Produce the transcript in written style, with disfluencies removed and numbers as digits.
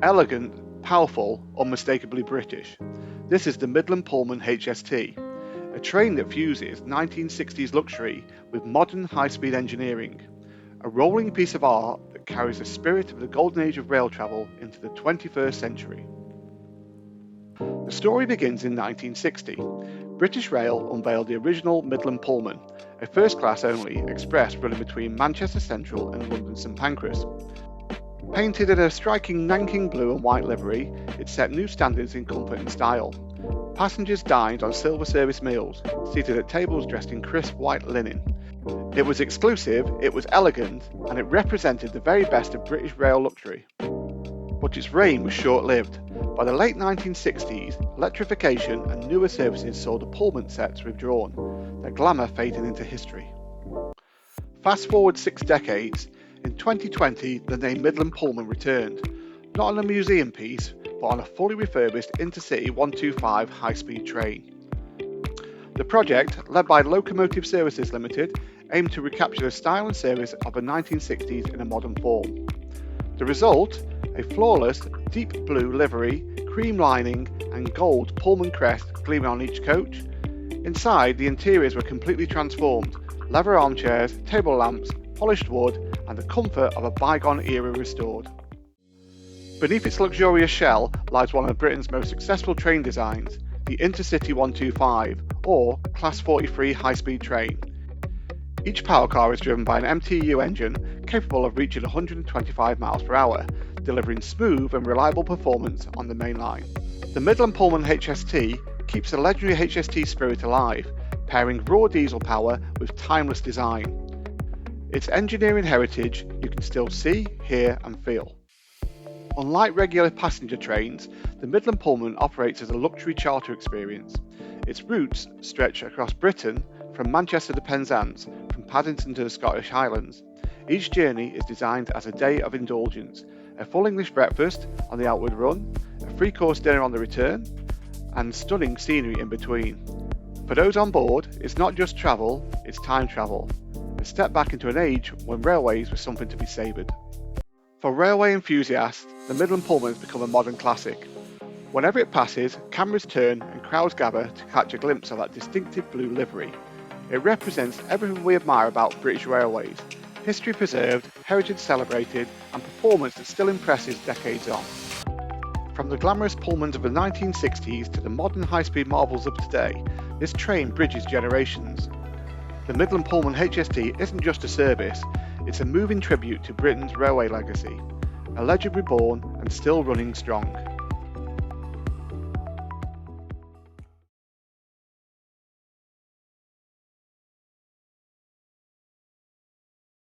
Elegant, powerful, unmistakably British. This is the Midland Pullman HST, a train that fuses 1960s luxury with modern high-speed engineering, a rolling piece of art that carries the spirit of the golden age of rail travel into the 21st century. The story begins in 1960. British Rail unveiled the original Midland Pullman, a first-class only express running between Manchester Central and London St Pancras. Painted in a striking Nanking blue and white livery, it set new standards in comfort and style. Passengers dined on silver service meals, seated at tables dressed in crisp white linen. It was exclusive, it was elegant, and it represented the very best of British rail luxury. But its reign was short-lived. By the late 1960s, electrification and newer services saw the Pullman sets withdrawn, their glamour fading into history. Fast forward 6 decades, in 2020 the name Midland Pullman returned, not on a museum piece, but on a fully refurbished InterCity 125 high-speed train. The project, led by Locomotive Services Limited, aimed to recapture the style and service of the 1960s in a modern form. The result? A flawless, deep blue livery, cream lining and gold Pullman crest gleaming on each coach. Inside, the interiors were completely transformed, leather armchairs, table lamps, polished wood and the comfort of a bygone era restored. Beneath its luxurious shell lies one of Britain's most successful train designs, the InterCity 125 or Class 43 high-speed train. Each power car is driven by an MTU engine capable of reaching 125 miles per hour, delivering smooth and reliable performance on the main line. The Midland Pullman HST keeps the legendary HST spirit alive, pairing raw diesel power with timeless design. Its engineering heritage you can still see, hear and feel. Unlike regular passenger trains, the Midland Pullman operates as a luxury charter experience. Its routes stretch across Britain, from Manchester to Penzance, from Paddington to the Scottish Highlands. Each journey is designed as a day of indulgence, a full English breakfast on the outward run, a 3-course dinner on the return, and stunning scenery in between. For those on board, it's not just travel, it's time travel, a step back into an age when railways were something to be savoured. For railway enthusiasts, the Midland Pullman has become a modern classic. Whenever it passes, cameras turn and crowds gather to catch a glimpse of that distinctive blue livery. It represents everything we admire about British railways: history preserved, heritage celebrated, and performance that still impresses decades on. From the glamorous Pullmans of the 1960s to the modern high-speed marvels of today, this train bridges generations. The Midland Pullman HST isn't just a service, it's a moving tribute to Britain's railway legacy, a legend reborn and still running strong.